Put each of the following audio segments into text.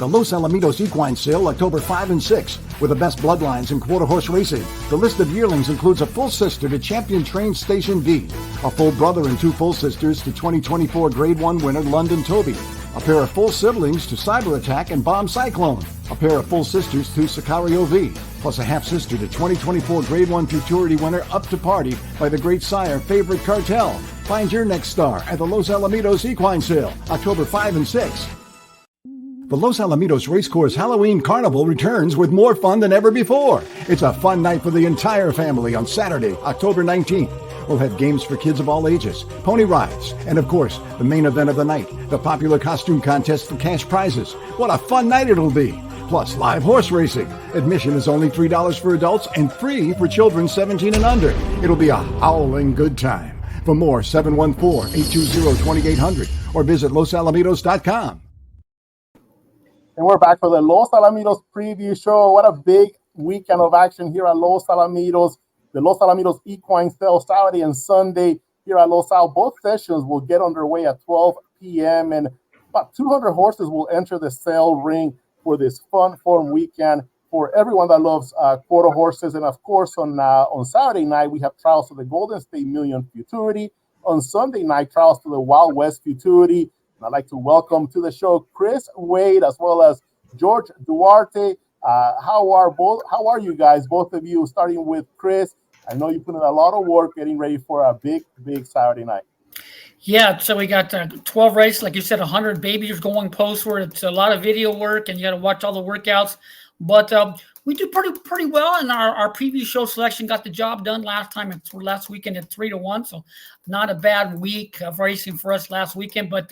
The Los Alamitos Equine Sale, October 5 and 6, with the best bloodlines in quarter horse racing. The list of yearlings includes a full sister to Champion Trained Station D, a full brother and 2 full sisters to 2024 Grade 1 winner London Toby, a pair of full siblings to Cyber Attack and Bomb Cyclone, a pair of full sisters to Sicario V, plus a half sister to 2024 Grade 1 Futurity winner Up to Party by the great sire Favorite Cartel. Find your next star at the Los Alamitos Equine Sale, October 5 and 6. The Los Alamitos Racecourse Halloween Carnival returns with more fun than ever before. It's a fun night for the entire family on Saturday, October 19th. We'll have games for kids of all ages, pony rides, and of course, the main event of the night, the popular costume contest for cash prizes. What a fun night it'll be! Plus, live horse racing. Admission is only $3 for adults and free for children 17 and under. It'll be a howling good time. For more, 714-820-2800 or visit losalamitos.com. And we're back for the Los Alamitos preview show. What a big weekend of action here at Los Alamitos. The Los Alamitos Equine Sale Saturday and Sunday here at Los Al. Both sessions will get underway at 12 p.m. and about 200 horses will enter the sale ring for this fun weekend for everyone that loves quarter horses. And of course, on Saturday night, we have trials to the Golden State Million Futurity. On Sunday night, trials to the Wild West Futurity. And I'd like to welcome to the show Chris Wade as well as George Duarte. How are you guys, both of you, starting with Chris? I know you put in a lot of work getting ready for a big Saturday night. Yeah, so we got 12 races, like you said, 100 babies going postward. It's a lot of video work, and you got to watch all the workouts. But we do pretty well, and our preview show selection got the job done last weekend at 3-1. So not a bad week of racing for us last weekend, but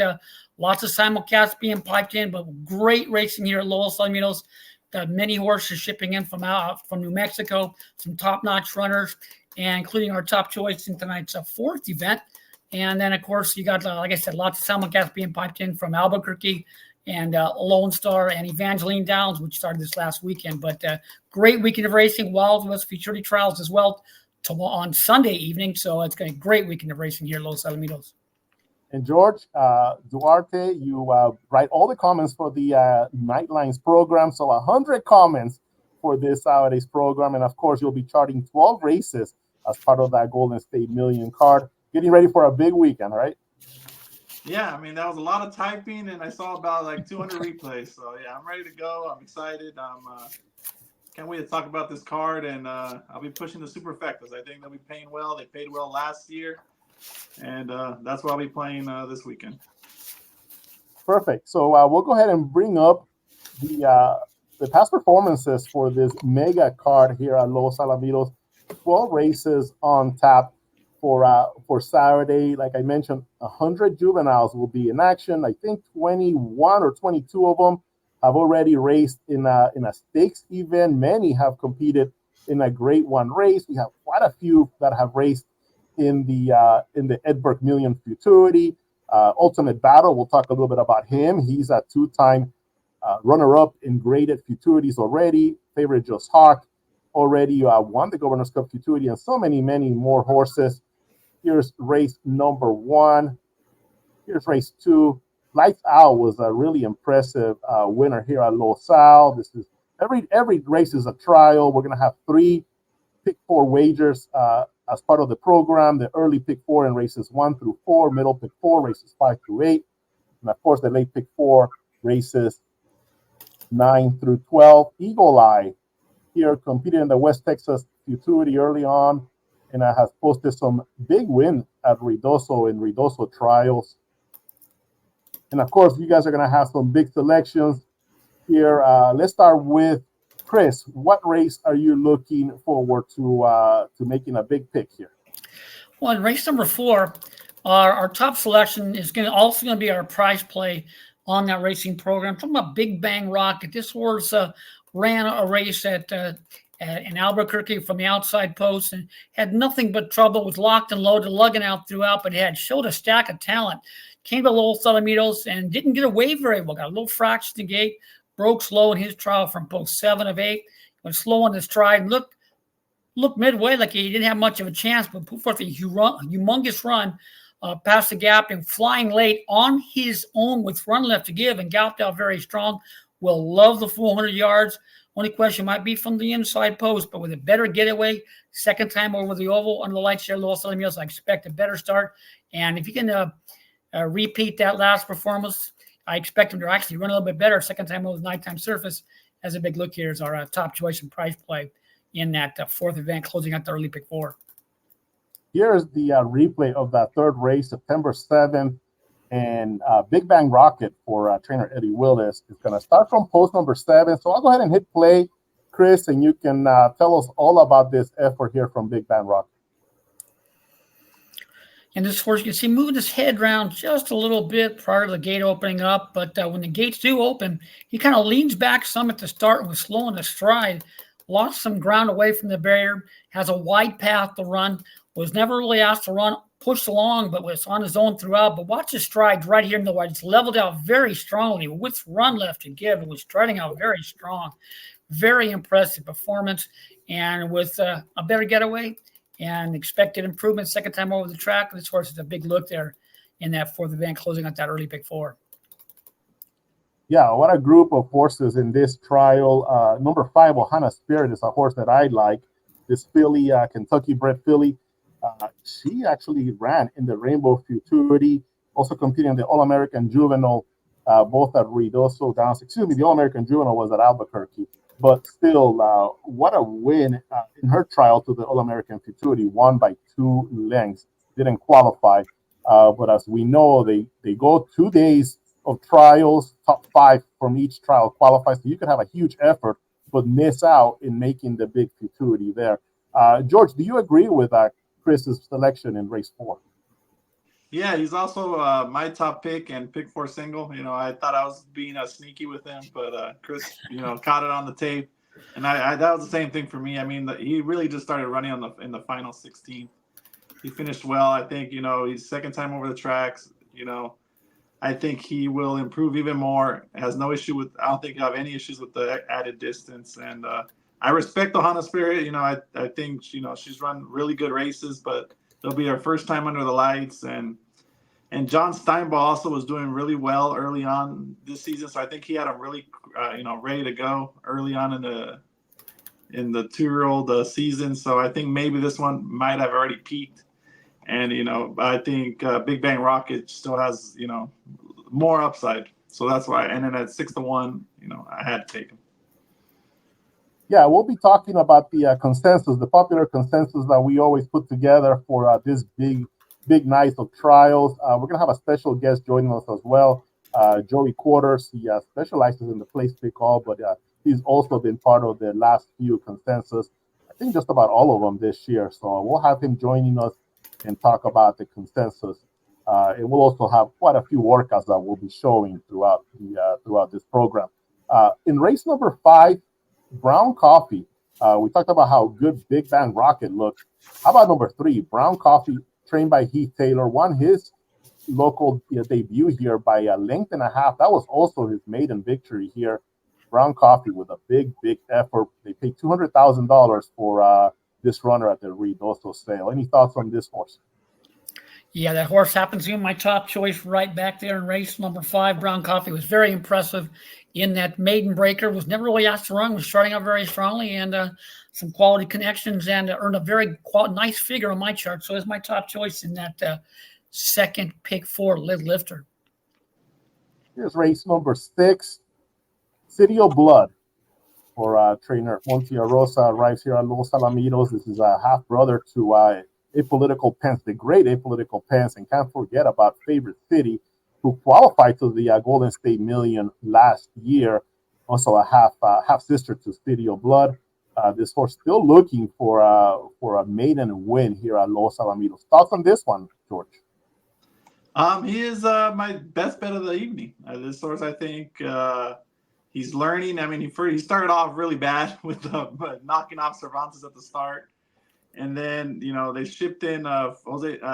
lots of simulcasts being piped in, but great racing here at Los Alamitos. Got many horses shipping in from New Mexico, some top-notch runners, and including our top choice in tonight's 4th event. And then, of course, you got, like I said, lots of simulcasts being piped in from Albuquerque and Lone Star and Evangeline Downs, which started this last weekend. But great weekend of racing, Wild West Futurity Trials as well on Sunday evening. So it's going to be a great weekend of racing here at Los Alamitos. And George Duarte, you write all the comments for the Nightlines program. So 100 comments for this Saturday's program. And of course, you'll be charting 12 races as part of that Golden State Million card. Getting ready for a big weekend, right? Yeah, I mean, that was a lot of typing, and I saw about like 200 replays. So yeah, I'm ready to go. I'm excited. Can't wait to talk about this card, and I'll be pushing the superfectas. I think they'll be paying well. They paid well last year. And that's what I'll be playing this weekend. Perfect. So we'll go ahead and bring up the past performances for this mega card here at Los Alamitos. 12 races on tap for Saturday. Like I mentioned, 100 juveniles will be in action. I think 21 or 22 of them have already raced in a stakes event. Many have competed in a Grade 1 race. We have quite a few that have raced in the Edberg Million Futurity. Ultimate Battle, we'll talk a little bit about him. He's a 2-time runner-up in graded futurities already. Favorite Jesshawk already won the Governor's Cup Futurity, and so many more horses. Here's race number 1. Here's race 2. Lights Out was a really impressive winner here at Los Al. This is every race is a trial. We're going to have 3 pick 4 wagers as part of the program. The early pick 4 in races 1 through 4, middle pick 4 races 5 through 8, and of course the late pick 4 races 9 through 12. Eagle Eye here competed in the West Texas Futurity early on, and has posted some big win at Ruidoso in Ruidoso trials. And of course, you guys are going to have some big selections here. Let's start with Chris. What race are you looking forward to making a big pick here? Well, in race number 4, our top selection is also going to be our prize play on that racing program. Talking about Big Bang Rocket. This horse ran a race in Albuquerque from the outside post and had nothing but trouble, was locked and loaded, lugging out throughout, but showed a stack of talent. Came to Los Alamitos and didn't get away very well. Got a little fraction to gate, broke slow in his trial from post 7 of 8. Went slow on his stride. Looked midway like he didn't have much of a chance, but put forth a humongous run past the gap and flying late on his own with run left to give and galloped out very strong. will love the full 100 yards. Only question might be from the inside post, but with a better getaway, second time over the oval under the lights here, Los Alamitos, I expect a better start. And if you can repeat that last performance, I expect him to actually run a little bit better second time over the nighttime surface. As a big look here is our top choice and price play in that fourth event, closing out the early pick 4. Here's the replay of that third race, September 7th. And Big Bang Rocket for trainer Eddie Willis is going to start from post number 7. So I'll go ahead and hit play, Chris, and you can tell us all about this effort here from Big Bang Rocket. And this horse, you can see moving his head around just a little bit prior to the gate opening up. But when the gates do open, he kind of leans back some at the start and was slow in the stride. Lost some ground away from the barrier, has a wide path to run, was never really asked to run, pushed along, but was on his own throughout. But watch his stride right here in the wide. It's leveled out very strongly with run left to give. It was striding out very strong. Very impressive performance. And with a better getaway and expected improvement second time over the track, this horse is a big look there in that fourth event, closing out that early pick 4. Yeah, what a group of horses in this trial. Number 5, Ohana Spirit, is a horse that I like. This filly, Kentucky-bred filly. She actually ran in the Rainbow Futurity, also competing in the All-American Juvenile, both at Ruidoso Downs. Excuse me, the All-American Juvenile was at Albuquerque. But still, what a win in her trial to the All-American Futurity, won by 2 lengths. Didn't qualify. But as we know, they go 2 days of trials, top 5 from each trial qualifies. So you could have a huge effort, but miss out in making the big Futurity there. George, do you agree with Chris's selection in race 4? Yeah, he's also my top pick and pick 4 single. You know, I thought I was being sneaky with him, but Chris, caught it on the tape, and I that was the same thing for me. I mean, he really just started running in the final 16. He finished well. I think he's second time over the tracks. I think he will improve even more. Has no issue with. I don't think he'll have any issues with the added distance, and I respect Ohana Spirit. I think she's run really good races, but it'll be her first time under the lights. And John Steinball also was doing really well early on this season, so I think he had him really ready to go early on in the 2-year-old season. So I think maybe this one might have already peaked. And I think Big Bang Rocket still has more upside. So that's why. And then at 6-1, I had to take him. Yeah, we'll be talking about the consensus, the popular consensus that we always put together for this big night of trials. We're going to have a special guest joining us as well, Joey Quarters. He specializes in the place pick all, but he's also been part of the last few consensus. I think just about all of them this year. So we'll have him joining us and talk about the consensus. And we'll also have quite a few workouts that we'll be showing throughout this program. In race number 5, Brown Coffee. We talked about how good Big Bang Rocket looked. How about number 3, Brown Coffee, trained by Heath Taylor, won his local debut here by a length and a half. That was also his maiden victory here. Brown Coffee with a big effort. They paid $200,000 for this runner at the Ruidoso sale. Any thoughts on this horse? Yeah, that horse happens to be my top choice right back there in race number 5. Brown Coffee was very impressive in that maiden breaker. Was never really asked to run. Was starting out very strongly and some quality connections and earned a very nice figure on my chart. So it's my top choice in that second pick 4 lid lifter. Here's race number 6, City of Blood for trainer Montiarosa. Arrives here at Los Alamitos. This is a half brother to Apolitical Pence, the great Apolitical Pence, and can't forget about Favorite City, who qualified to the Golden State Million last year. Also a half sister to City of Blood. This horse still looking for a maiden win here at Los Alamitos. Thoughts on this one, George? He is my best bet of the evening. This horse, I think, he's learning. I mean, he started off really bad with knocking off Cervantes at the start. And then, they shipped in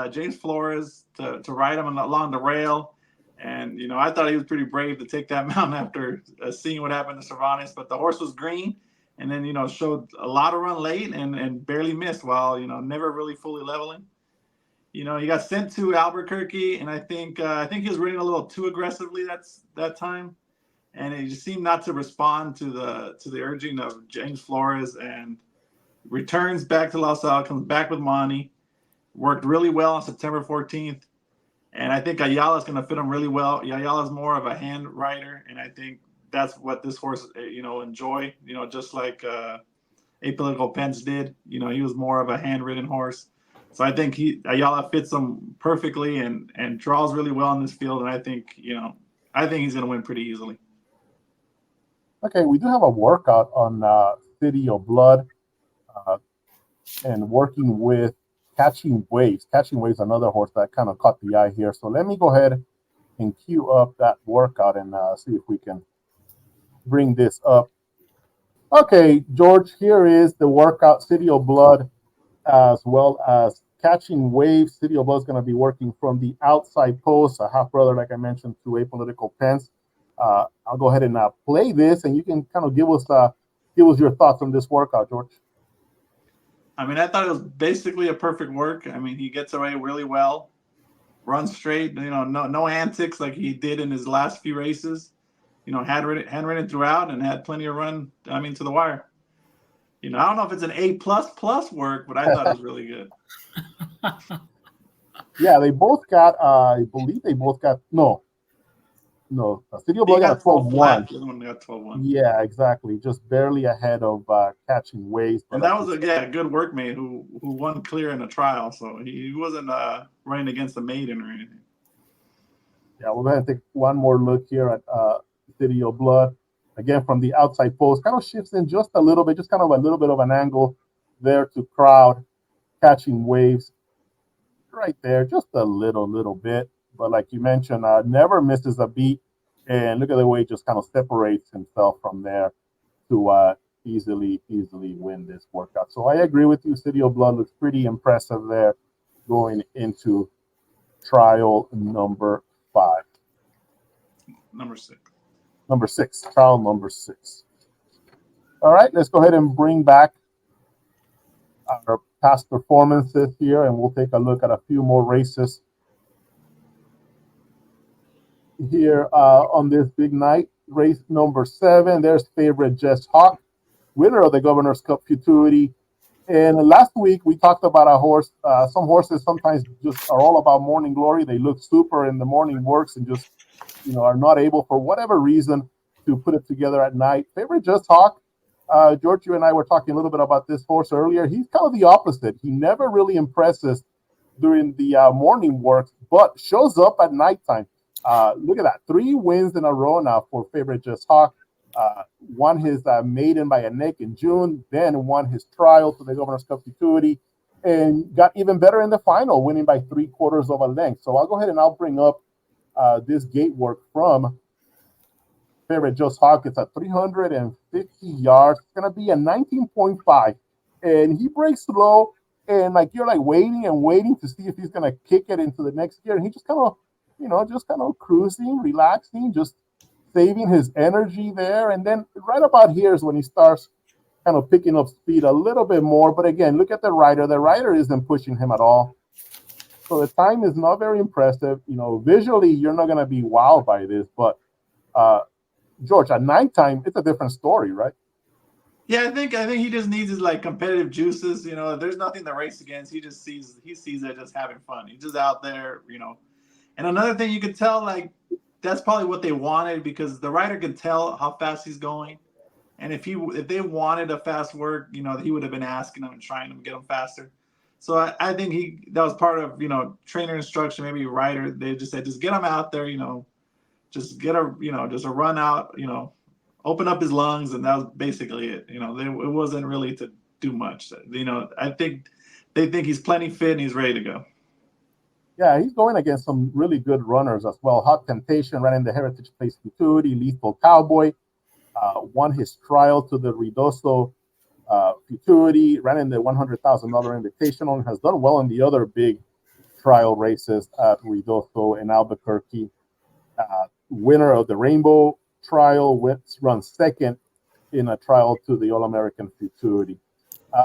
James Flores to ride him along the rail. And, I thought he was pretty brave to take that mount after seeing what happened to Cervantes. But the horse was green and then, showed a lot of run late and barely missed while, never really fully leveling. He got sent to Albuquerque, and I think he was running a little too aggressively that time. and he just seemed not to respond to the urging of James Flores, and returns back to Los Al, comes back with Monty, worked really well on September 14th, and I think Ayala's going to fit him really well. Ayala's more of a hand rider, and I think that's what this horse, enjoy, just like Apolitical Pence did. He was more of a hand-ridden horse. So I think Ayala fits him perfectly and draws really well in this field, and I think he's going to win pretty easily. Okay, we do have a workout on City of Blood and working with Catching Waves. Catching Waves, another horse that kind of caught the eye here. So let me go ahead and queue up that workout and see if we can bring this up. Okay, George, here is the workout, City of Blood, as well as Catching Waves. City of Blood is going to be working from the outside post, a half brother, like I mentioned, to Apolitical Pence. I'll go ahead and play this, and you can kind of give us your thoughts on this workout, George. I mean, I thought it was basically a perfect work. I mean, he gets away really well, runs straight, no antics like he did in his last few races. Handwritten throughout and had plenty of run, to the wire. I don't know if it's an A++ work, but I thought it was really good. Yeah, they both got, I believe they both got, no. City of Blood got a 12-1. The other one got 12-1. Yeah, exactly. Just barely ahead of Catching Waves. And that was a good workmate who won clear in a trial, so he wasn't running against the maiden or anything. Yeah, we're going to take one more look here at City of Blood. Again, from the outside post, kind of shifts in just a little bit, just kind of a little bit of an angle there to crowd Catching Waves. Right there, just a little bit. But like you mentioned, never misses a beat. And look at the way he just kind of separates himself from there to easily win this workout. So I agree with you. City of Blood looks pretty impressive there going into trial number 5. Number 6. Trial number 6. All right, let's go ahead and bring back our past performances here, and we'll take a look at a few more races here on this big night. Race number 7, there's Favorite Jesshawk, winner of the Governor's Cup Futurity. And last week we talked about a horse. Some horses sometimes just are all about morning glory. They look super in the morning works and just are not able for whatever reason to put it together at night. Favorite Jesshawk, George, you and I were talking a little bit about this horse earlier. He's kind of the opposite. He never really impresses during the morning work, but shows up at nighttime. Look at that. 3 wins in a row now for Favorite Jesshawk. Won his maiden by a neck in June, then won his trial to the Governor's Cup Futurity, and got even better in the final, winning by 3/4 of a length. So I'll go ahead and I'll bring up this gate work from Favorite Jesshawk. It's at 350 yards. It's going to be a 19.5. And he breaks slow, and you're waiting to see if he's going to kick it into the next gear. And he just kind of, cruising, relaxing, just saving his energy there. And then right about here is when he starts kind of picking up speed a little bit more. But again, look at the rider. The rider isn't pushing him at all. So the time is not very impressive. Visually, you're not going to be wowed by this. But, George, at nighttime, it's a different story, right? Yeah, I think he just needs his competitive juices. There's nothing to race against. He sees it just having fun. He's just out there, And another thing you could tell, that's probably what they wanted, because the rider could tell how fast he's going. And if they wanted a fast work, he would have been asking them and trying to get him faster. So I think that was part of, trainer instruction, maybe rider. They just said, just get him out there, just get just a run out, open up his lungs. And that was basically it. It wasn't really to do much. I think they think he's plenty fit and he's ready to go. Yeah, he's going against some really good runners as well. Hot Temptation ran in the Heritage Place Futurity. Lethal Cowboy won his trial to the Ruidoso Futurity, ran in the $100,000 Invitational, and has done well in the other big trial races at Ruidoso and Albuquerque. Winner of the Rainbow Trial, runs second in a trial to the All-American Futurity.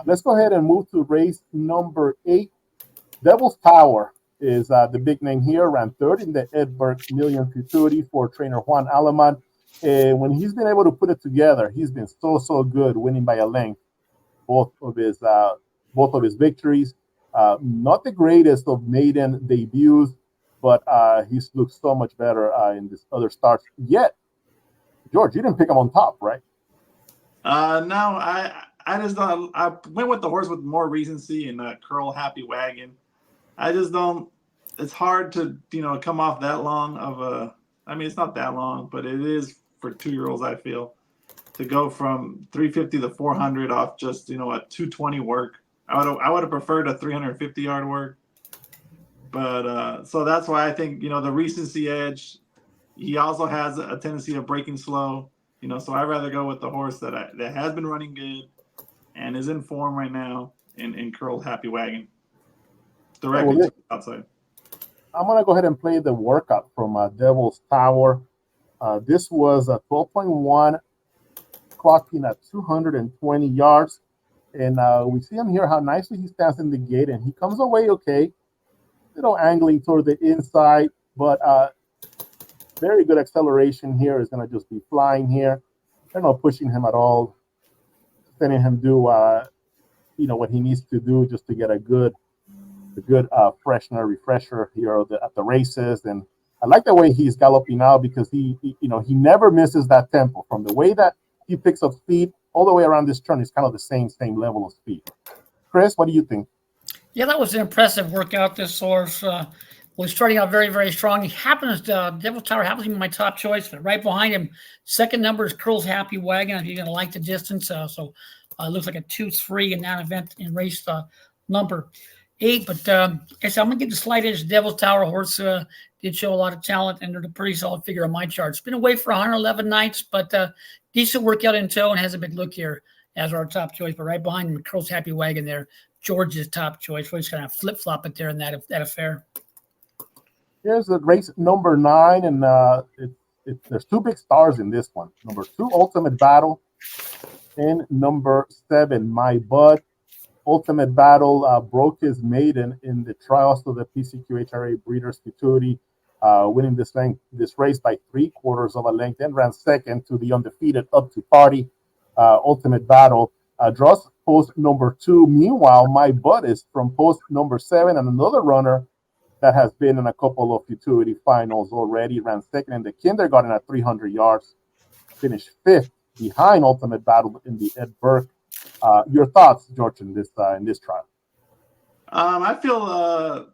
Let's go ahead and move to race number 8. Devil's Power is the big name here, ran third in the Edberg Million Futurity for trainer Juan Aleman. And when he's been able to put it together, he's been so good, winning by a length both of his victories. Not the greatest of maiden debuts, but he's looked so much better in this other starts. Yet, George, you didn't pick him on top, right? No, I just don't. I went with the horse with more recency and Curl Happy Wagon. I just don't. It's hard to come off that long of a. I mean, it's not that long, but it is for 2-year-olds. I feel to go from 350 to 400 off just a 220 work. I would have preferred a 350-yard work, but so that's why I think the recency edge. He also has a tendency of breaking slow, so I'd rather go with the horse that has been running good and is in form right now in Curled Happy Wagon directly to the outside. I'm gonna go ahead and play the workout from Devil's Tower. This was a 12.1, clocking at 220 yards. And we see him here, how nicely he stands in the gate, and he comes away okay. Little angling toward the inside, but very good acceleration here. Is going to just be flying here. They're not pushing him at all, letting him do what he needs to do just to get a good refresher here at the races. And I like the way he's galloping now, because he never misses that tempo. From the way that he picks up speed all the way around this turn, it's kind of the same level of speed. Chris, what do you think? Yeah, that was an impressive workout. This horse was starting out very, very strong. He happens to, Devil's Tower happens to be my top choice, but right behind him, second number is Curl's Happy Wagon. If you're going to like the distance, so it looks like a 2-3 in that event in race number 8. But I'm going to give the slight edge. Devil's Tower horse did show a lot of talent, and they're a pretty solid figure on my chart. It's been away for 111 nights, but decent workout in tow and has a big look here as our top choice. But right behind him, Curl's Happy Wagon there, George's top choice. We're just going to flip-flop it there in that affair. Here's the race number 9, and there's 2 big stars in this one. Number 2, Ultimate Battle, and number 7, My Bud. Ultimate Battle broke his maiden in the trials of the PCQHRA Breeders' Futurity, winning this race by 3/4 of a length, and ran second to the undefeated Up to Party. Ultimate Battle draws post number 2. Meanwhile, My Bud is from post number 7, and another runner that has been in a couple of futurity finals already. Ran second in the kindergarten at 300 yards, finished 5th behind Ultimate Battle in the Ed Burke. Your thoughts, George, in this trial? I feel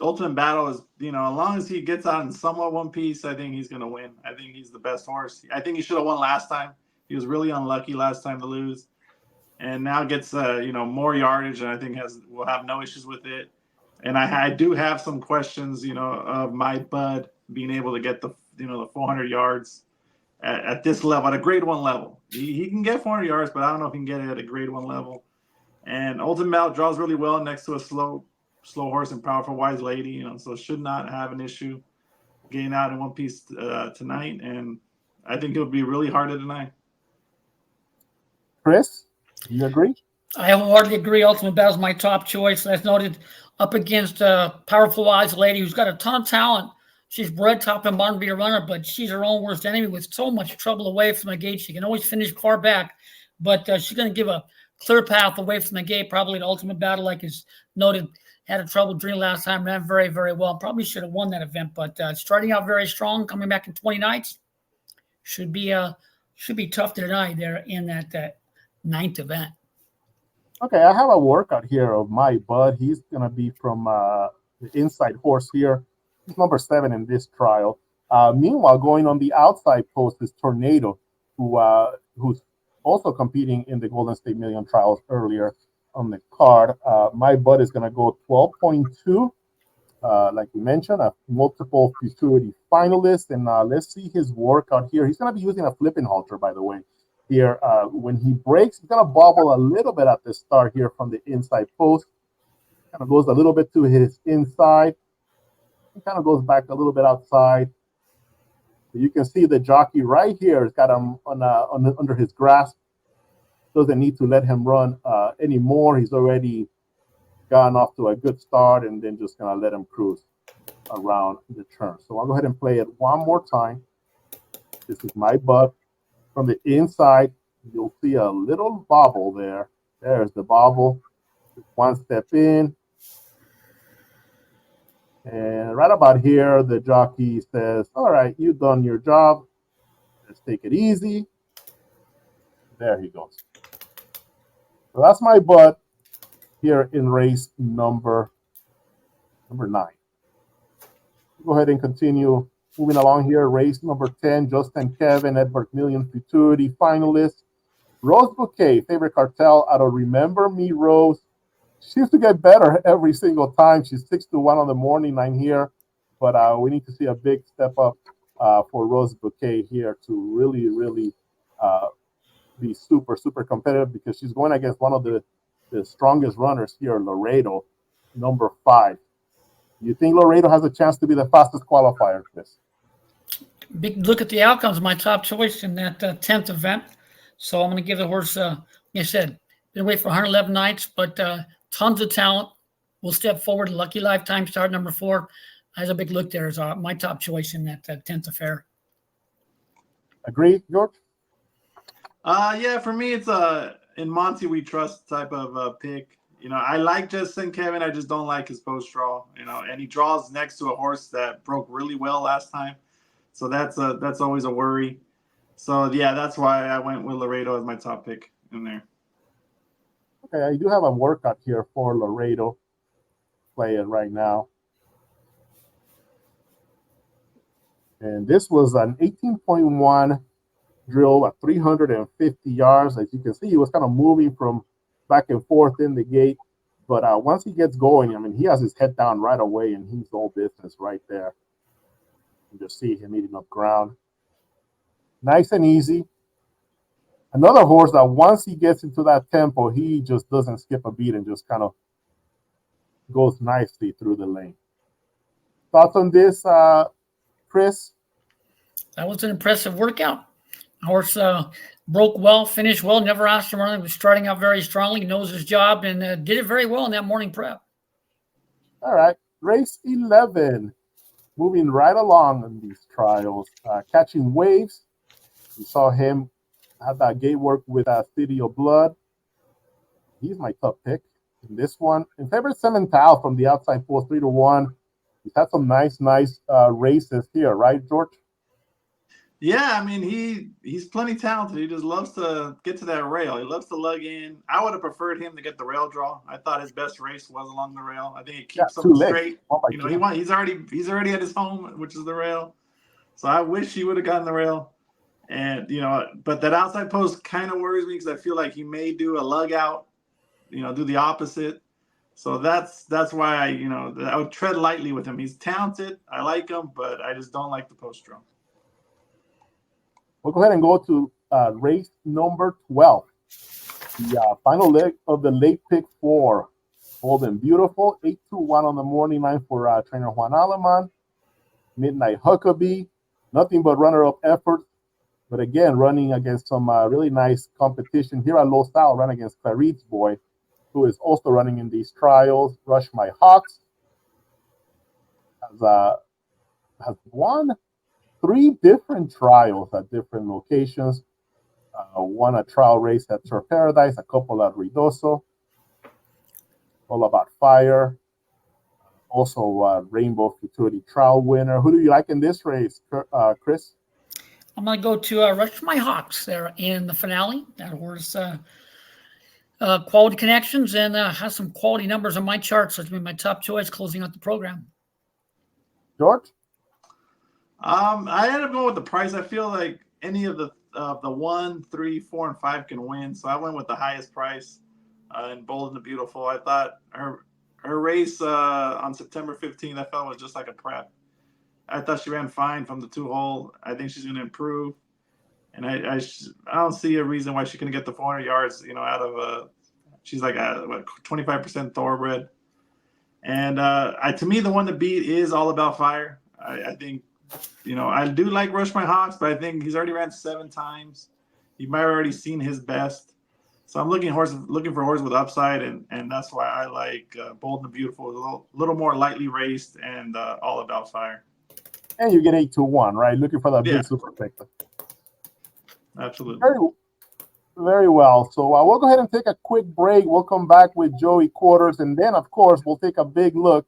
Ultimate Battle is, as long as he gets out in somewhat one piece, I think he's going to win. I think he's the best horse. I think he should have won last time. He was really unlucky last time to lose, and now gets more yardage, and I think will have no issues with it. And I do have some questions, of My Bud being able to get the 400 yards at this level, at a grade 1 level. He can get 400 yards, but I don't know if he can get it at a grade 1 level. And Ultimate Battle draws really well next to a slow horse and Powerful Wise Lady, so should not have an issue getting out in one piece tonight. And I think it'll be really hard to deny. Chris, you agree? I wholeheartedly agree. Ultimate Battle is my top choice. As noted, up against Powerful Wise Lady, who's got a ton of talent. She's bred top and bottom to be a runner, but she's her own worst enemy with so much trouble away from the gate. She can always finish far back, but she's going to give a clear path away from the gate. Probably an Ultimate Battle, like is noted, had a trouble dream last time, ran very, very well. Probably should have won that event, but starting out very strong, coming back in 20 nights, should be tough to deny there in that 9th event. Okay, I have a workout here of My Bud. He's going to be from the inside horse here. He's number 7 in this trial. Meanwhile, going on the outside post is Tornado, who's also competing in the Golden State Million trials earlier on the card. My Bud is going to go 12.2. Like you mentioned, a multiple futurity finalist. And let's see his workout here. He's going to be using a flipping halter, by the way. Here, when he breaks, he's going to bobble a little bit at the start here from the inside post. Kind of goes a little bit to his inside. He kind of goes back a little bit outside. You can see the jockey right here has got him under his grasp. Doesn't need to let him run anymore. He's already gone off to a good start, and then just going to let him cruise around the turn. So I'll go ahead and play it one more time. This is my butt. From the inside, you'll see a little bobble there. There's the bobble. One step in. And right about here, the jockey says, all right, you've done your job. Let's take it easy. There he goes. So that's my butt here in race number 9. Go ahead and continue moving along here. Race number 10, Justin Kevin, Edward Million Futurity finalists. Rose Bouquet, Favorite Cartel out of Remember Me Rose. She used to get better every single time. She's 6-1 on the morning line here, but we need to see a big step up for Rose Bouquet here to really be super competitive, because she's going against one of the strongest runners here, Laredo, number 5. You think Laredo has a chance to be the fastest qualifier, Chris? Big look at the outcomes. My top choice in that 10th event. So I'm going to give the horse, like I said, been away for 111 nights, but tons of talent. Will step forward. Lucky Lifetime start number 4. Has a big look there as my top choice in that 10th affair. Agree, George? Yeah, for me, it's in Monty We Trust type of pick. I like Justin Kevin. I just don't like his post draw. And he draws next to a horse that broke really well last time, so that's always a worry. So yeah, that's why I went with Laredo as my top pick in there. Okay, I do have a workout here for Laredo. Play it right now. And this was an 18.1 drill at 350 yards. As you can see, he was kind of moving from back and forth in the gate. But once he gets going, I mean, he has his head down right away, and he's all business right there. You just see him eating up ground. Nice and easy. Another horse that once he gets into that tempo, he just doesn't skip a beat and just kind of goes nicely through the lane. Thoughts on this, Chris? That was an impressive workout. Horse broke well, finished well, never asked him running. Was starting out very strongly, knows his job, and did it very well in that morning prep. All right. Race 11. Moving right along in these trials. Catching Waves. We saw him have that gate work with City of Blood. He's my top pick in this one. In Favorite Cemental from the outside post, 3-1. He's had some nice races here, right, George? Yeah, I mean, he's plenty talented. He just loves to get to that rail. He loves to lug in. I would have preferred him to get the rail draw. I thought his best race was along the rail. I think it keeps him straight. He's already at his home, which is the rail. So I wish he would have gotten the rail. And but that outside post kind of worries me, because I feel like he may do a lug out, do the opposite. So that's why I would tread lightly with him. He's talented. I like him, but I just don't like the post draw. We'll go ahead and go to race number 12. The final leg of the late pick 4. Bold and Beautiful, 8-1 on the morning line for trainer Juan Aleman. Midnight Huckabee, nothing but runner-up effort. But again, running against some really nice competition here at Los Al, running against Clarit's Boy, who is also running in these trials. Rush My Hawks has won 3 different trials at different locations. Won a trial race at Surf Paradise, a couple at Ruidoso. All About Fire. Also Rainbow Futurity trial winner. Who do you like in this race, Chris? I'm going to go to Rush My Hawks there in the finale. That horse quality connections and has some quality numbers on my chart, so it's been my top choice closing out the program. George? I ended up going with the price. I feel like any of the 1, 3, 4, and 5 can win, so I went with the highest price in Bold and the Beautiful. I thought her race on September 15th, I felt was just like a prep. I thought she ran fine from the 2-hole. I think she's going to improve, and I don't see a reason why she couldn't get the 400 yards. Out of she's like a 25% thoroughbred, and to me the one to beat is All About Fire. I think. I do like Rush My Hawks, but I think he's already ran 7 times. He might have already seen his best. So I'm looking for horses with upside, and that's why I like Bold and Beautiful, a little more lightly raced, and All About Fire. And you get 8-1, right? Looking for that big super pick. Absolutely. Very well. So we'll go ahead and take a quick break. We'll come back with Joey Quarters, and then, of course, we'll take a big look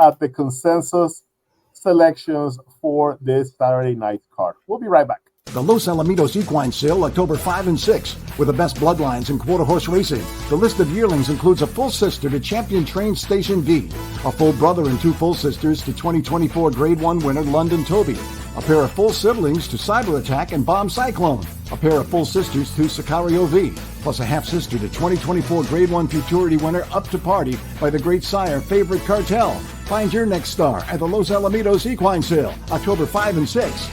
at the consensus selections for this Saturday night card. We'll be right back. The Los Alamitos Equine Sale, October 5 and 6, with the best bloodlines in quarter horse racing. The list of yearlings includes a full sister to Champion Train Station V, a full brother and two full sisters to 2024 Grade 1 winner London Toby, a pair of full siblings to Cyber Attack and Bomb Cyclone, a pair of full sisters to Sicario V, plus a half sister to 2024 Grade 1 Futurity winner Up to Party by the great sire Favorite Cartel. Find your next star at the Los Alamitos Equine Sale, October 5 and 6.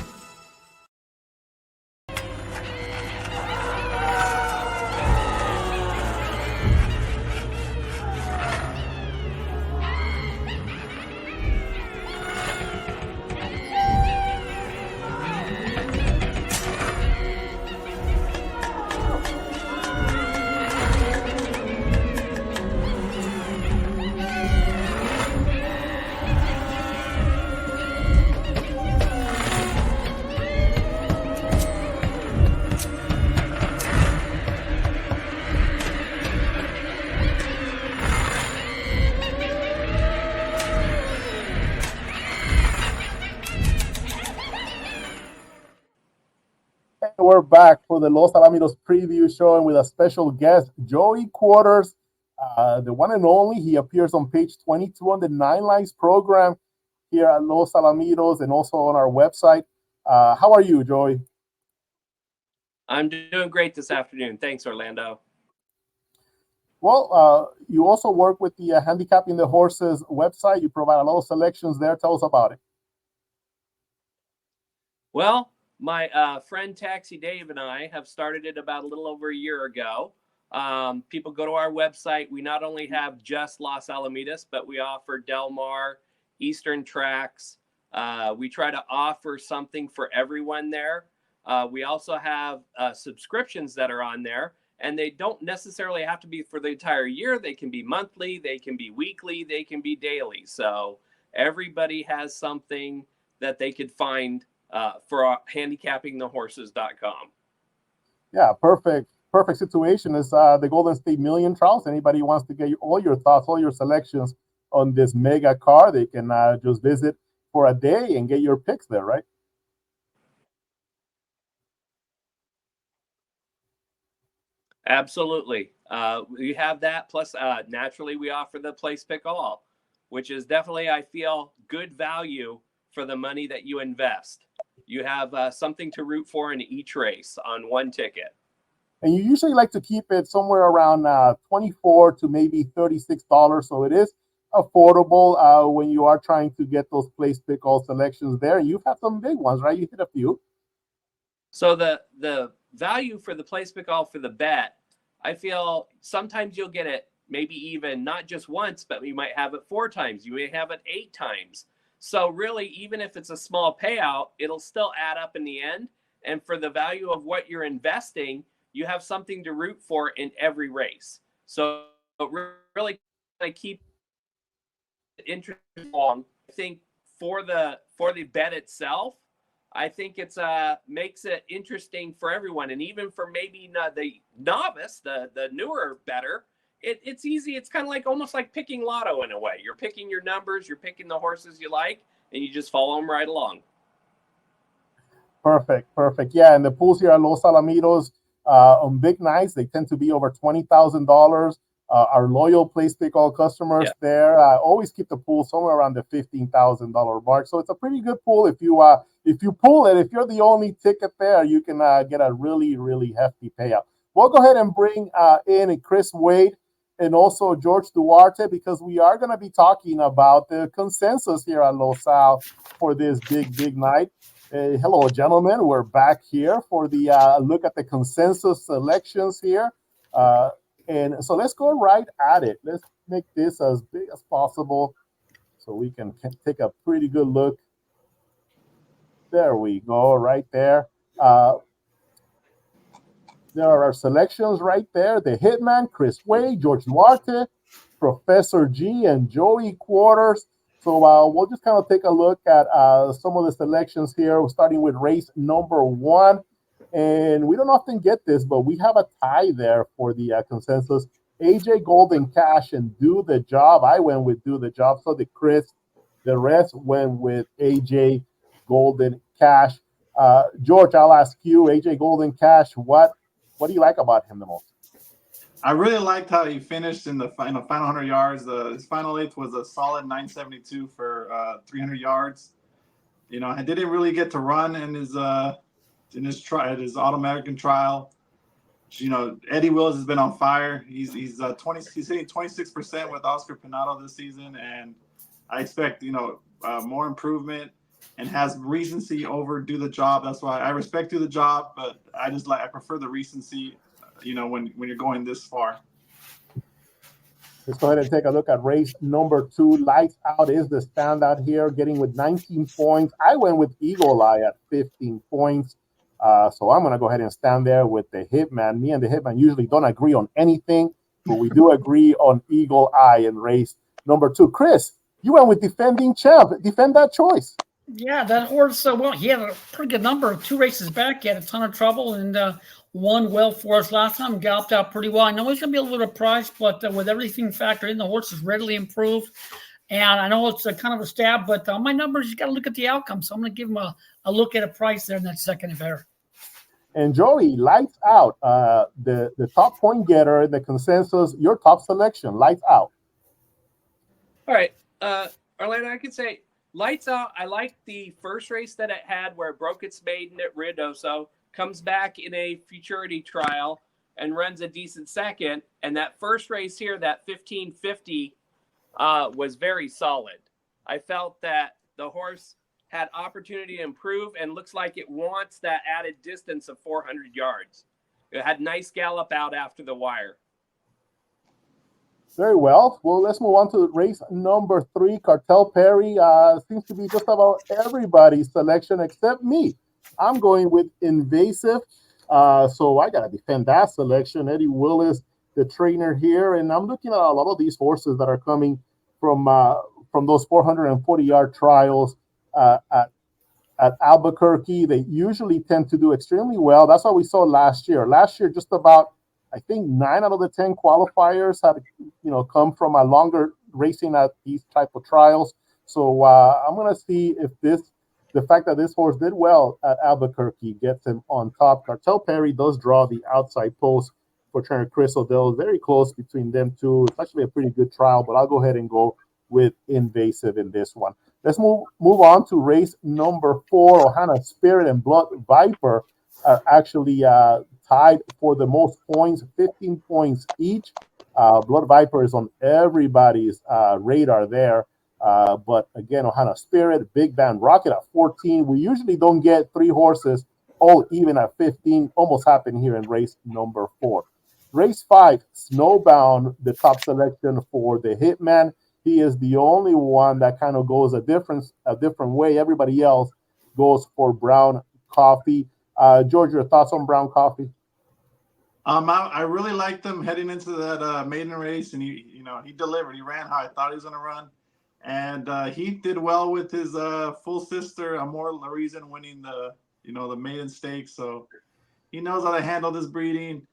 We're back for the Los Alamitos preview show, and with a special guest, Joey Quarters, the one and only. He appears on page 22 on the Nine Lives program here at Los Alamitos and also on our website. How are you, Joey? I'm doing great this afternoon. Thanks, Orlando. Well, you also work with the Handicapping the Horses website. You provide a lot of selections there. Tell us about it. Well, my friend Taxi Dave and I have started it about a little over a year ago. People go to our website. We not only have just Los Alamitos, but we offer Del Mar, Eastern Tracks. We try to offer something for everyone there. We also have subscriptions that are on there, and they don't necessarily have to be for the entire year. They can be monthly, they can be weekly, they can be daily. So everybody has something that they could find for handicappingthehorses.com. Yeah, perfect situation is the Golden State Million Trials. Anybody wants to get all your thoughts, all your selections on this mega car, they can just visit for a day and get your picks there, right? Absolutely. We have that. Plus, naturally, we offer the Place Pick All, which is definitely, I feel, good value for the money that you invest. You have something to root for in each race on one ticket. And you usually like to keep it somewhere around $24 to maybe $36. So it is affordable when you are trying to get those Place Pick All selections there. You've had some big ones, right? You hit a few. So the value for the Place Pick All for the bet, I feel sometimes you'll get it maybe even not just once, but you might have it 4 times. You may have it 8 times. So really, even if it's a small payout, it'll still add up in the end. And for the value of what you're investing, you have something to root for in every race. So really keep it interesting. I think for the bet itself, I think it's makes it interesting for everyone, and even for maybe the novice, the newer bettor. It's easy. It's kind of like almost like picking lotto in a way. You're picking your numbers, you're picking the horses you like, and you just follow them right along. Perfect. Yeah, and the pools here at Los Alamitos on big nights, they tend to be over $20,000. Our loyal Place Pick All customers there always keep the pool somewhere around the $15,000 mark. So it's a pretty good pool. If you pull it, if you're the only ticket there, you can get a really, really hefty payout. We'll go ahead and bring in Chris Wade and also George Duarte, because we are going to be talking about the consensus here at Los Al for this big night. Hello, gentlemen. We're back here for the look at the consensus selections here. And so let's go right at it. Let's make this as big as possible so we can take a pretty good look. There we go, right there. There are our selections right there. The Hitman, Chris Wade, George Duarte, Professor G, and Joey Quarters. So we'll just kind of take a look at some of the selections here, starting with race number 1. And we don't often get this, but we have a tie there for the consensus. AJ Golden Cash and Do the Job. I went with Do the Job. So did Chris. The rest went with AJ Golden Cash. George, I'll ask you, AJ Golden Cash, what do you like about him the most? I really liked how he finished in the final 100 yards. His final eighth was a solid 972 for 300 yards. You know, I didn't really get to run in his All-American trial. You know, Eddie Willis has been on fire. He's hitting 26% with Oscar Pinado this season, and I expect more improvement, and has recency over Do the Job. That's why I respect Do the Job, but I prefer the recency. When you're going this far. Let's go ahead and take a look at race number 2. Lights Out is the standout here, getting with 19 points. I went with Eagle Eye at 15 points. So I'm going to go ahead and stand there with the Hitman. Me and the Hitman usually don't agree on anything, but we do agree on Eagle Eye in race number 2. Chris, you went with defending champ. Defend that choice. Yeah, that horse, he had a pretty good number. 2 races back, he had a ton of trouble and won well for us last time, galloped out pretty well. I know he's going to be a little bit priced, but with everything factored in, the horse is readily improved. And I know it's a kind of a stab, but on my numbers, you got to look at the outcome. So I'm going to give him a look at a price there in that second affair. And Joey, Lights Out, the top point getter in the consensus, your top selection, Lights Out. All right. Orlando, I could say Lights Out. I like the first race that it had where it broke its maiden at Ruidoso, comes back in a futurity trial and runs a decent second. And that first race here, that 1550, was very solid. I felt that the horse had opportunity to improve and looks like it wants that added distance of 400 yards. It had nice gallop out after the wire. Very well. Well, let's move on to race number 3. Cartel Perry seems to be just about everybody's selection except me. I'm going with Invasive. So I got to defend that selection. Eddie Willis, the trainer here. And I'm looking at a lot of these horses that are coming from those 440-yard trials at Albuquerque. They usually tend to do extremely well. That's what we saw last year. Last year, just about, I think 9 out of the 10 qualifiers had, come from a longer racing at these type of trials. So I'm going to see if the fact that this horse did well at Albuquerque gets him on top. Cartel Perry does draw the outside post for trainer Chris O'Dell. Very close between them two. It's actually a pretty good trial, but I'll go ahead and go with Invasive in this one. Let's move on to race number 4. Ohana Spirit and Blood Viper are actually tied for the most points, 15 points each. Blood Viper is on everybody's radar there. But again, Ohana Spirit, Big Band Rocket at 14. We usually don't get 3 horses all even at 15. Almost happened here in race number 4. Race 5, Snowbound, the top selection for the Hitman. He is the only one that kind of goes a different way. Everybody else goes for Brown Coffee. George, your thoughts on Brown Coffee? I really liked him heading into that maiden race, and he delivered. He ran how I thought he was going to run, and he did well with his full sister Amor La Reason winning the maiden stakes. So he knows how to handle this breeding.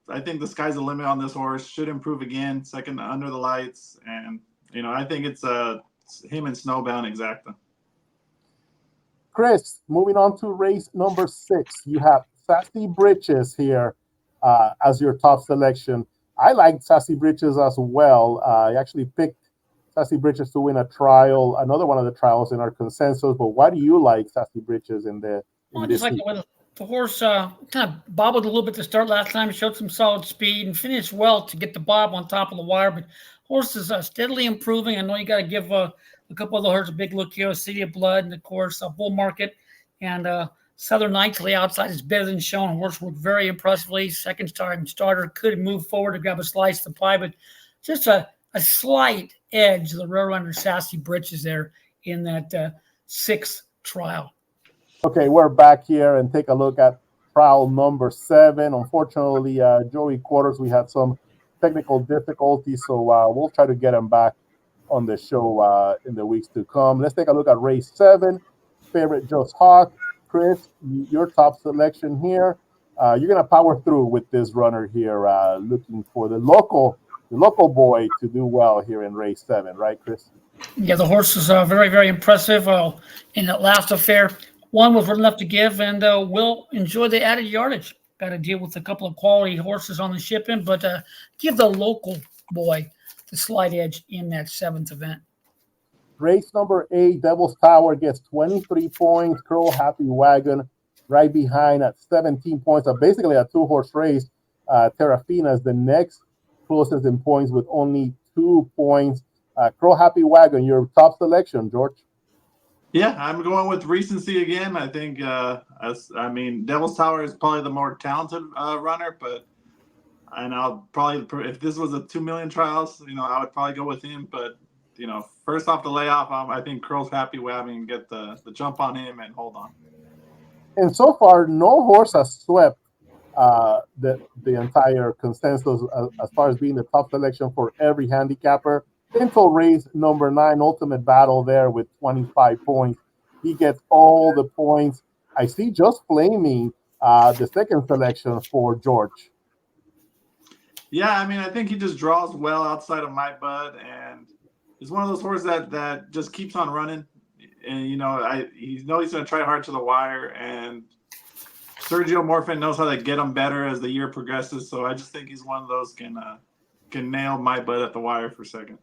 I think the sky's the limit on this horse. Should improve again, second under the lights, and I think it's him and Snowbound exacta. Chris, moving on to race number 6, you have Sassy Britches here as your top selection. I like Sassy Britches as well. I actually picked Sassy Britches to win a trial, another one of the trials in our consensus. But why do you like Sassy Britches in the? The horse kind of bobbled a little bit to start last time, showed some solid speed and finished well to get the bob on top of the wire. But horse is steadily improving. I know you got to give a couple of the horses a big look here. City of Blood, and of course, Bull Market and Southern Nights to the outside is better than shown. Horse worked very impressively. Second starter could move forward to grab a slice of the pie, but just a slight edge of the rear under Sassy Britches there in that 6th trial. Okay, we're back here and take a look at trial number 7. Unfortunately, Joey Quarters, we had some technical difficulties, so we'll try to get him back on the show in the weeks to come. Let's take a look at race 7. Favorite Jesshawk. Chris, your top selection here. You're gonna power through with this runner here, looking for the local boy to do well here in race 7, right, Chris? Yeah, the horse is very, very impressive. In that last affair, one was good enough to give, and will enjoy the added yardage. Got to deal with a couple of quality horses on the shipping, but give the local boy the slight edge in that 7th event. Race number 8, Devil's Tower gets 23 points. Curl Happy Wagon right behind at 17 points. Basically a 2-horse race. Terrafina is the next closest in points with only 2 points. Curl Happy Wagon, your top selection, George. Yeah, I'm going with recency again. I think, Devil's Tower is probably the more talented runner, and I'll probably, if this was a 2 million trials, I would probably go with him. But, first off the layoff, I think Curl's Happy Wagon get the jump on him and hold on. And so far, no horse has swept the entire consensus as far as being the top selection for every handicapper until race number 9, Ultimate Battle there with 25 points. He gets all the points. I see just flaming the second selection for George. Yeah, I think he just draws well outside of my bud, and he's one of those horses that just keeps on running. And he knows he's going to try hard to the wire, and Sergio Morfin knows how to get him better as the year progresses. So I just think he's one of those can nail my bud at the wire for second.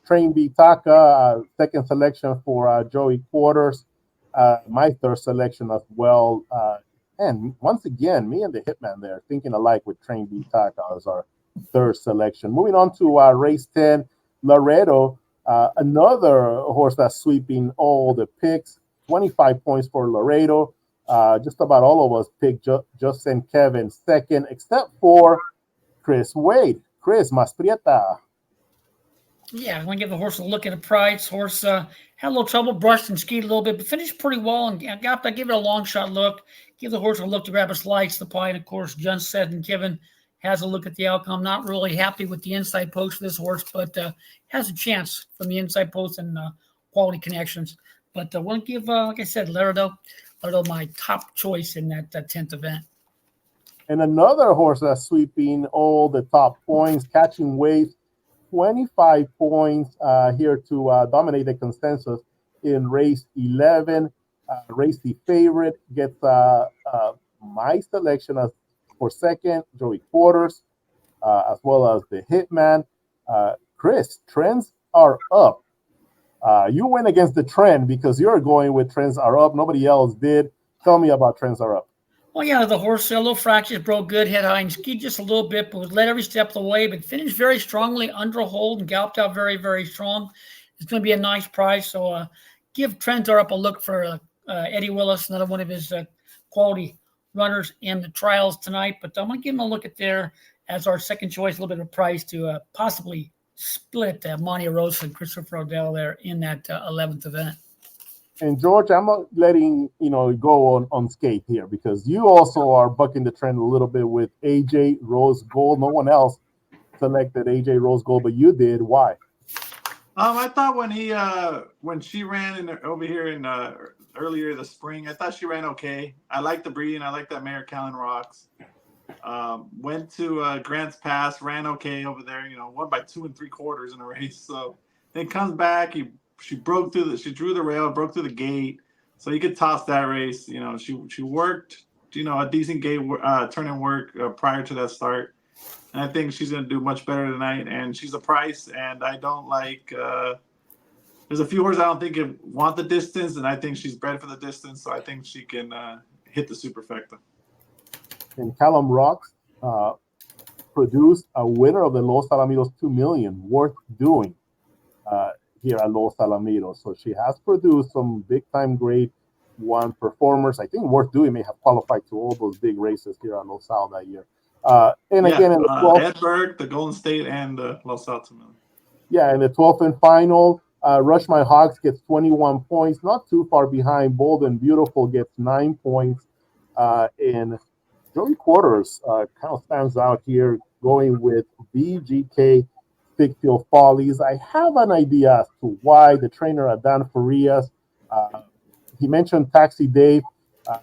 Train B Taka, second selection for Joey Quarters. My third selection as well. And once again, me and the Hitman there thinking alike with Train B Taka as our third selection. Moving on to race 10, Laredo. Another horse that's sweeping all the picks. 25 points for Laredo. Just about all of us picked Justin Kevin second, except for Chris Wade. Chris Masprieta. Yeah, I'm going to give the horse a look at a price. Horse had a little trouble, brushed and skied a little bit, but finished pretty well. And got to give it a long shot look. Give the horse a look to grab a slice, the pie. And, of course, John said and Kevin has a look at the outcome. Not really happy with the inside post of this horse, but has a chance from the inside post and quality connections. But I want to give, like I said, Laredo my top choice in that 10th event. And another horse that's sweeping all the top points, catching weight, 25 points here to dominate the consensus in race 11. Race the favorite gets my selection as for second, Joey Quarters, as well as the Hitman. Chris, trends are up. You went against the trend because you're going with trends are up. Nobody else did. Tell me about trends are up. Well, yeah, the horse, a little fractures, broke good, head high, and skied just a little bit, but was led every step of the way, but finished very strongly under a hold and galloped out very, very strong. It's going to be a nice price. So give Trends Are Up a look for Eddie Willis, another one of his quality runners in the trials tonight. But I'm going to give him a look at there as our second choice, a little bit of a price to possibly split Monte Rosa and Christopher Odell there in that 11th event. And George, I'm not letting go on skate here because you also are bucking the trend a little bit with AJ Rose Gold. No one else selected AJ Rose Gold, but you did. Why? I thought when she ran over here in earlier this spring, I thought she ran okay. I like the breeding. I like that mare Callan Rocks. Went to Grants Pass, ran okay over there. Won by 2 3/4 in a race. So then comes back. She broke through she drew the rail, broke through the gate, so you could toss that race. She worked, a decent gate turn and work prior to that start, and I think she's going to do much better tonight. And she's a price, and I don't like. There's a few horses I don't think want the distance, and I think she's bred for the distance, so I think she can hit the superfecta. And Callum Rocks produced a winner of the Los Alamitos 2 million, worth doing. Here at Los Alamitos. So she has produced some big-time grade 1 performers. I think worth doing may have qualified to all those big races here at Los Al that year. Again, in the 12th, Edberg, the Golden State, and Los Al 2 million. Yeah, in the 12th and final, Rush My Hogs gets 21 points, not too far behind. Bold and Beautiful gets 9 points. And Joey Quarters kind of stands out here, going with BGK Thickfield Follies. I have an idea as to why the trainer Adan Farias, he mentioned Taxi Dave.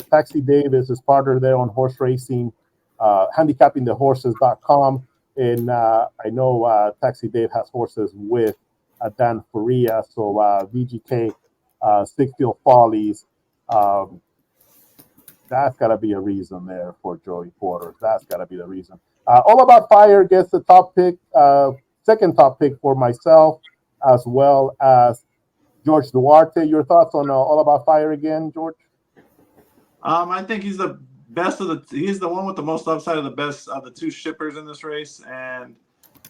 Taxi Dave is his partner there on horse racing, handicappingthehorses.com. And I know Taxi Dave has horses with Dan Faria, so VGK, Stickfield Follies. That's got to be a reason there for Joey Porter. That's got to be the reason. All About Fire gets the top pick, second top pick for myself, as well as George Duarte. Your thoughts on All About Fire again, George? I think he's the best of he's the one with the most upside of the best of the two shippers in this race. And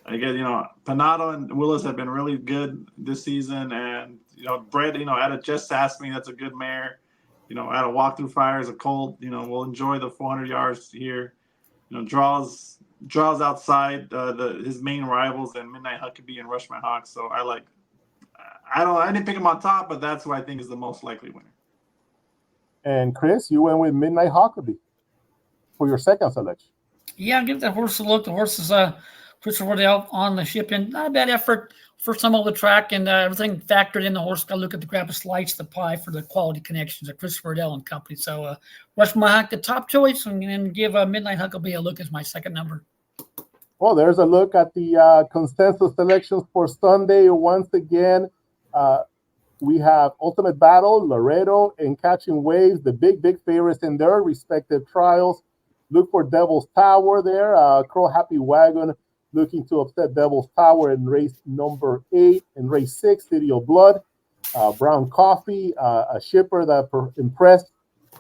again, Panado and Willis have been really good this season. And, Brett, out of Just Ask Me, that's a good mare. At a walk-through fire as a colt, we'll enjoy the 400 yards here. Draws outside his main rivals and Midnight Huckabee and Rush My Hawk. So I didn't pick him on top, but that's who I think is the most likely winner. And Chris, you went with Midnight Huckabee for your second selection. Yeah, give that horse a look. The horse is Christopher Wardell on the ship in. Not a bad effort for some of the track, and everything factored in. The horse got to look at the grab a slice of the pie for the quality connections of Christopher Wardell and company. So Rush My Hawk, the top choice, and give Midnight Huckabee a look as my second number. Well, there's a look at the consensus selections for Sunday. Once again, we have Ultimate Battle, Laredo, and Catching Waves, the big favorites in their respective trials. Look for Devil's Tower there. Crow Happy Wagon looking to upset Devil's Tower in race number 8. In race 6, City of Blood. Brown Coffee, a shipper that impressed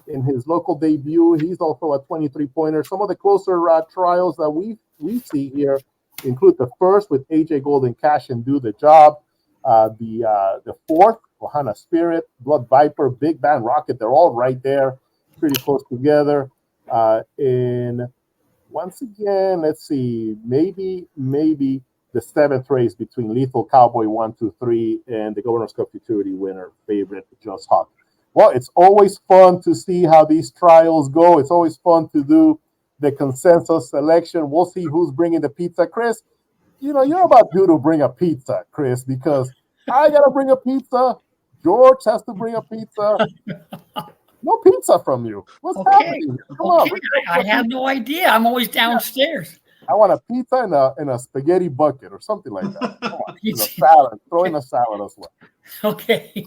in his local debut. He's also a 23-pointer. Some of the closer trials that we see here include the first with AJ Golden Cash and Do the Job. The fourth, Ohana Spirit, Blood Viper, Big Band Rocket. They're all right there, pretty close together. And once again, let's see, maybe the 7th race between Lethal Cowboy 1, 2, 3 and the Governor's Cup Futurity winner, Favorite Jesshawk. Well, it's always fun to see how these trials go. It's always fun to do the consensus selection. We'll see who's bringing the pizza. Chris, you're about due to bring a pizza, Chris, because I got to bring a pizza. George has to bring a pizza. No pizza from you. What's happening? Come on. I have no idea. I'm always downstairs. I want a pizza in a spaghetti bucket or something like that. Come on. A salad. Throw in a salad as well. Okay.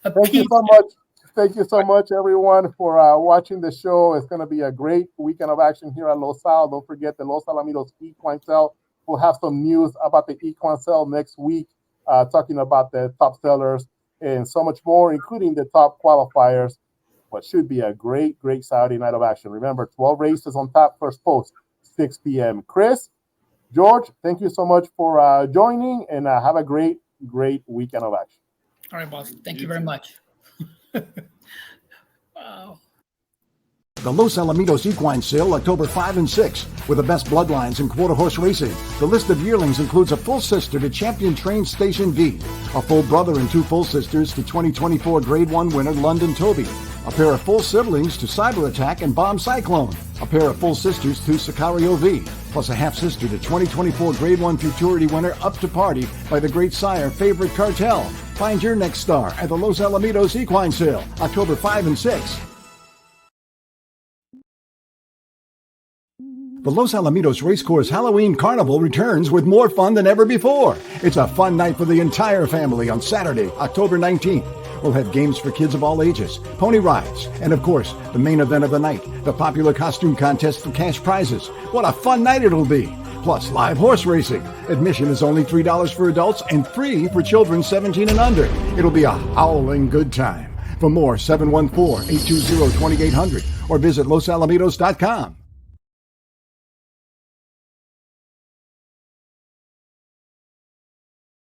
Thank you so much. Thank you so much, everyone, for watching the show. It's going to be a great weekend of action here at Los Al. Don't forget the Los Alamitos Equine Sale. We'll have some news about the Equine Sale next week, talking about the top sellers and so much more, including the top qualifiers. What should be a great Saturday night of action. Remember, 12 races on tap, first post, 6 p.m. Chris, George, thank you so much for joining, and have a great weekend of action. All right, boss. Thank you very much. Wow. The Los Alamitos Equine Sale, October 5 and 6, with the best bloodlines in quarter horse racing. The list of yearlings includes a full sister to Champion Train Station V, a full brother and 2 full sisters to 2024 Grade 1 winner London Toby, a pair of full siblings to Cyber Attack and Bomb Cyclone, a pair of full sisters to Sicario V, plus a half-sister to 2024 Grade 1 Futurity winner Up to Party by the great sire Favorite Cartel. Find your next star at the Los Alamitos Equine Sale, October 5 and 6. The Los Alamitos Racecourse Halloween Carnival returns with more fun than ever before. It's a fun night for the entire family on Saturday, October 19th. We'll have games for kids of all ages, pony rides, and of course, the main event of the night, the popular costume contest for cash prizes. What a fun night it'll be! Plus, live horse racing. Admission is only $3 for adults and free for children 17 and under. It'll be a howling good time. For more, 714-820-2800 or visit losalamitos.com.